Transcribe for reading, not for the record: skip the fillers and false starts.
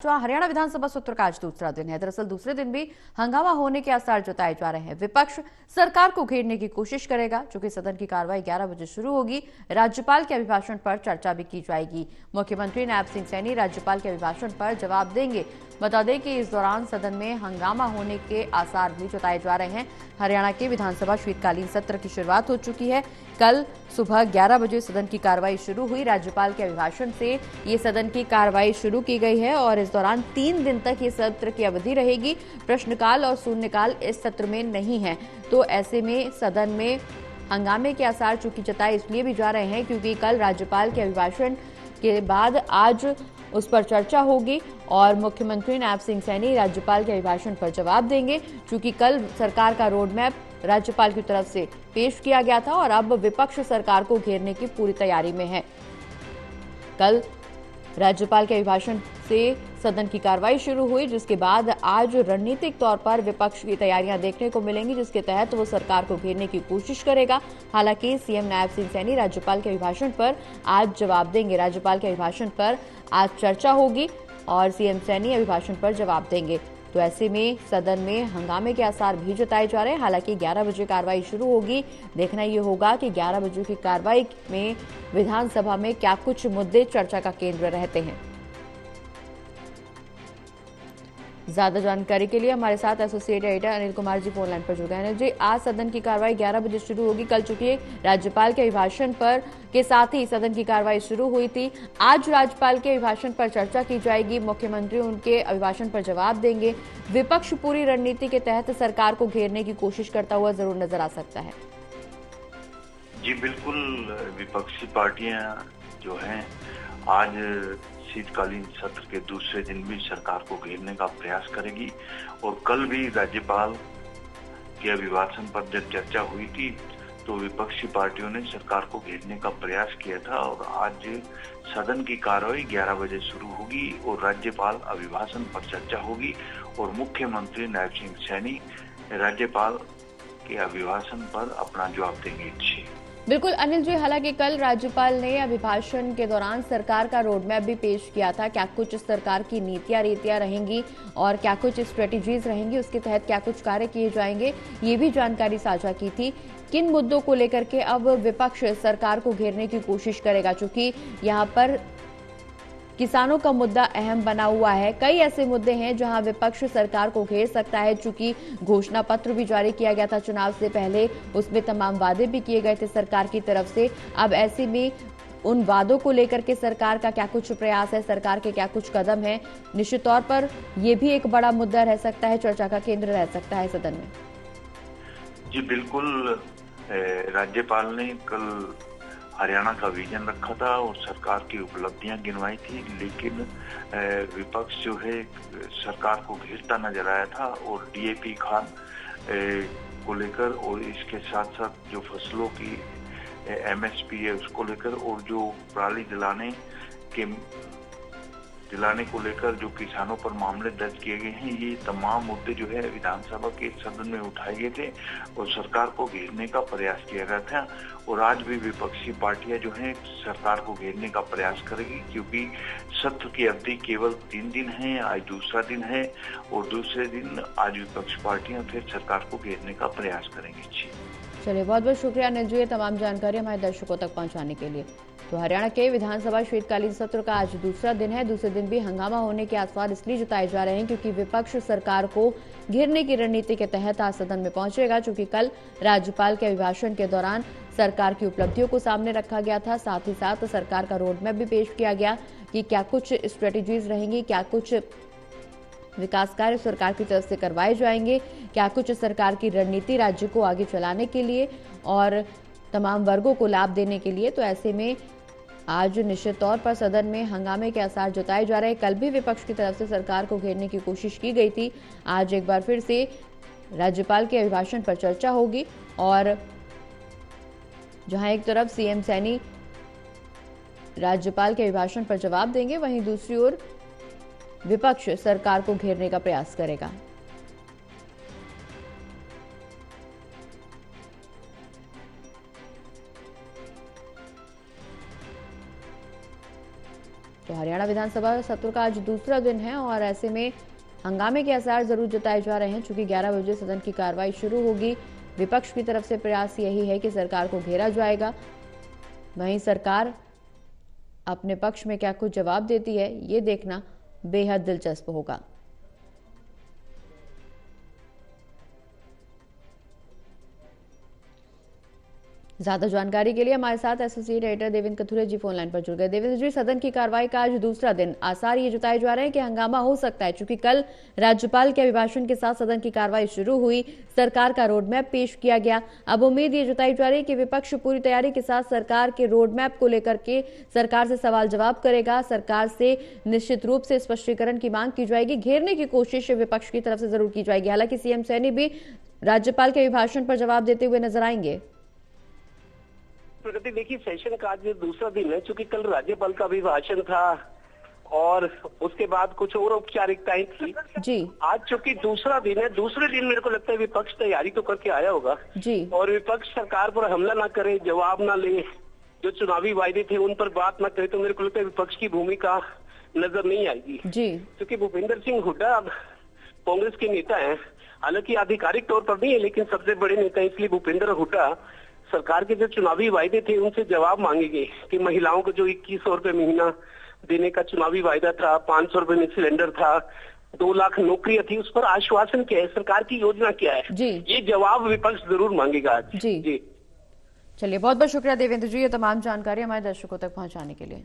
जो हरियाणा विधानसभा सत्र का आज दूसरा दिन है। दरअसल दूसरे दिन भी हंगामा होने के आसार जताए जा रहे हैं। विपक्ष सरकार को घेरने की कोशिश करेगा। चूंकि सदन की कार्रवाई 11 बजे शुरू होगी, राज्यपाल के अभिभाषण पर चर्चा भी की जाएगी। मुख्यमंत्री नायब सिंह सैनी राज्यपाल के अभिभाषण पर जवाब देंगे। बता दें कि इस दौरान सदन में हंगामा होने के आसार भी जताए जा रहे हैं। हरियाणा के विधानसभा शीतकालीन सत्र की शुरुआत हो चुकी है। कल सुबह 11 बजे सदन की कार्रवाई शुरू हुई। राज्यपाल के अभिभाषण से ये सदन की कार्रवाई शुरू की गई है और इस दौरान 3 दिन तक ये सत्र की अवधि रहेगी। प्रश्नकाल और शून्यकाल इस सत्र में नहीं है, तो ऐसे में सदन में हंगामे के आसार चूंकि जताए इसलिए भी जा रहे हैं क्योंकि कल राज्यपाल के अभिभाषण के बाद आज उस पर चर्चा होगी और मुख्यमंत्री नायब सिंह सैनी राज्यपाल के अभिभाषण पर जवाब देंगे। चूंकि कल सरकार का रोड मैप राज्यपाल की तरफ से पेश किया गया था और अब विपक्ष सरकार को घेरने की पूरी तैयारी में है। कल राज्यपाल के अभिभाषण से सदन की कार्रवाई शुरू हुई, जिसके बाद आज रणनीतिक तौर पर विपक्ष की तैयारियां देखने को मिलेंगी, जिसके तहत वो सरकार को घेरने की कोशिश करेगा। हालांकि सीएम नायब सिंह सैनी राज्यपाल के अभिभाषण पर आज जवाब देंगे। राज्यपाल के अभिभाषण पर आज चर्चा होगी और सीएम सैनी अभिभाषण पर जवाब देंगे। तो ऐसे में सदन में हंगामे के आसार भी जताए जा रहे हैं। हालांकि 11 बजे कार्रवाई शुरू होगी। देखना ये होगा कि 11 बजे की कार्रवाई में विधानसभा में क्या कुछ मुद्दे चर्चा का केंद्र रहते हैं। ज्यादा जानकारी के लिए हमारे साथ associate editor Anil Kumar ji phone line पर जुड़ गए हैं। अनिल जी, आज सदन की कार्रवाई 11 बजे शुरू होगी। कल चूंकि राज्यपाल के अभिभाषण पर के साथ ही सदन की कार्रवाई शुरू हुई थी, आज राज्यपाल के अभिभाषण पर चर्चा की जाएगी। मुख्यमंत्री उनके अभिभाषण पर जवाब देंगे। विपक्ष पूरी रणनीति के तहत सरकार को घेरने की कोशिश करता हुआ जरूर नजर आ सकता है। जी बिल्कुल, विपक्षी पार्टियां जो हैं आज शीतकालीन सत्र के दूसरे दिन भी सरकार को घेरने का प्रयास करेगी और कल भी राज्यपाल के अभिभाषण पर जब चर्चा हुई थी तो विपक्षी पार्टियों ने सरकार को घेरने का प्रयास किया था और आज सदन की कार्रवाई 11 बजे शुरू होगी और राज्यपाल अभिभाषण पर चर्चा होगी और मुख्यमंत्री नायब सिंह सैनी राज्यपाल के अभिभाषण पर अपना जवाब देंगे। बिल्कुल अनिल जी, हालांकि कल राज्यपाल ने अभिभाषण के दौरान सरकार का रोड मैप भी पेश किया था। क्या कुछ सरकार की नीतियां रीतियां रहेंगी और क्या कुछ स्ट्रेटेजीज रहेंगी, उसके तहत क्या कुछ कार्य किए जाएंगे, ये भी जानकारी साझा की थी। किन मुद्दों को लेकर के अब विपक्ष सरकार को घेरने की कोशिश करेगा? चूंकि यहाँ पर किसानों का मुद्दा अहम बना हुआ है। कई ऐसे मुद्दे हैं जहां विपक्ष सरकार को घेर सकता है। चूंकि घोषणा पत्र भी जारी किया गया था चुनाव से पहले, उसमें तमाम वादे भी किए गए थे सरकार की तरफ से। अब ऐसे में उन वादों को लेकर के सरकार का क्या कुछ प्रयास है, सरकार के क्या कुछ कदम है, निश्चित तौर पर यह भी एक बड़ा मुद्दा रह सकता है, चर्चा का केंद्र रह सकता है सदन में। जी बिल्कुल, राज्यपाल ने कल हरियाणा का विजन रखा था और सरकार की उपलब्धियां गिनवाई थी, लेकिन विपक्ष जो है सरकार को घेरता नजर आया था और डीएपी खाद को लेकर और इसके साथ साथ जो फसलों की एमएसपी है उसको लेकर और जो पराली दिलाने को लेकर जो किसानों पर मामले दर्ज किए गए हैं, ये तमाम मुद्दे जो है विधानसभा के सदन में उठाए गए थे और सरकार को घेरने का प्रयास किया गया था। और आज भी विपक्षी पार्टियां जो हैं सरकार को घेरने का प्रयास करेगी क्योंकि सत्र की अवधि केवल 3 दिन है। आज दूसरा दिन है और दूसरे दिन आज विपक्षी पार्टियां फिर सरकार को घेरने का प्रयास करेंगी। चलिए, बहुत बहुत शुक्रिया अनिल जी, ये तमाम जानकारी हमारे दर्शकों तक पहुंचाने के लिए। तो हरियाणा के विधानसभा शीतकालीन सत्र का आज दूसरा दिन है। दूसरे दिन भी हंगामा होने के आसार इसलिए जताए जा रहे हैं क्योंकि विपक्ष सरकार को घेरने की रणनीति के तहत आज सदन में पहुंचेगा। चूंकि कल राज्यपाल के अभिभाषण के दौरान सरकार की उपलब्धियों को सामने रखा गया था, साथ ही साथ सरकार का रोड मैप भी पेश किया गया कि क्या कुछ स्ट्रेटेजीज रहेंगी, क्या कुछ विकास कार्य सरकार की तरफ से करवाए जाएंगे, क्या कुछ सरकार की रणनीति राज्य को आगे चलाने के लिए और तमाम वर्गों को लाभ देने के लिए। तो ऐसे में आज निश्चित तौर पर सदन में हंगामे के आसार जताए जा रहे हैं। कल भी विपक्ष की तरफ से सरकार को घेरने की कोशिश की गई थी। आज एक बार फिर से राज्यपाल के अभिभाषण पर चर्चा होगी और जहां एक तरफ सीएम सैनी राज्यपाल के अभिभाषण पर जवाब देंगे, वहीं दूसरी ओर विपक्ष सरकार को घेरने का प्रयास करेगा। तो हरियाणा विधानसभा सत्र का आज दूसरा दिन है और ऐसे में हंगामे के आसार जरूर जताए जा रहे हैं। चूंकि 11 बजे सदन की कार्रवाई शुरू होगी, विपक्ष की तरफ से प्रयास यही है कि सरकार को घेरा जाएगा। वहीं सरकार अपने पक्ष में क्या कुछ जवाब देती है, ये देखना बेहद दिलचस्प होगा। ज्यादा जानकारी के लिए हमारे साथ एसोसिएट एडिटर देवेंद्र कथुरे जी फोन लाइन पर जुड़ गए। देवेंद्र जी, सदन की कार्रवाई का आज दूसरा दिन, आसार ये जताए जा रहे हैं कि हंगामा हो सकता है। चूंकि कल राज्यपाल के अभिभाषण के साथ सदन की कार्रवाई शुरू हुई, सरकार का रोडमैप पेश किया गया। अब उम्मीद ये जताई जा रही है कि विपक्ष पूरी तैयारी के साथ सरकार के रोडमैप को लेकर के सरकार से सवाल जवाब करेगा। सरकार से निश्चित रूप से स्पष्टीकरण की मांग की जाएगी, घेरने की कोशिश विपक्ष की तरफ से जरूर की जाएगी। हालांकि सीएम सैनी भी राज्यपाल के अभिभाषण पर जवाब देते हुए नजर आएंगे। प्रगति, देखिए, सेशन का आज दूसरा दिन है। चूंकि कल राज्यपाल का अभिभाषण था और उसके बाद कुछ और औपचारिकताएं थी जी। आज चूंकि दूसरा दिन है, दूसरे दिन मेरे को लगता है विपक्ष तैयारी तो करके आया होगा जी। और विपक्ष सरकार पर हमला ना करे, जवाब ना ले, जो चुनावी वायदे थे उन पर बात ना करे, तो मेरे को लगता है विपक्ष की भूमिका नजर नहीं आएगी जी। क्योंकि भूपेंद्र सिंह हुड्डा अब कांग्रेस के नेता है, हालांकि आधिकारिक तौर पर नहीं है लेकिन सबसे बड़े नेता, इसलिए भूपेंद्र हुड्डा सरकार के जो चुनावी वायदे थे उनसे जवाब मांगेंगे कि महिलाओं को जो 2100 रुपए महीना देने का चुनावी वायदा था, 500 रुपए में सिलेंडर था, 2 लाख नौकरियां थी, उस पर आश्वासन क्या है, सरकार की योजना क्या है जी। ये जवाब विपक्ष जरूर मांगेगा आज। जी। चलिए, बहुत बहुत शुक्रिया देवेंद्र जी, ये तमाम जानकारी हमारे दर्शकों तक पहुंचाने के लिए।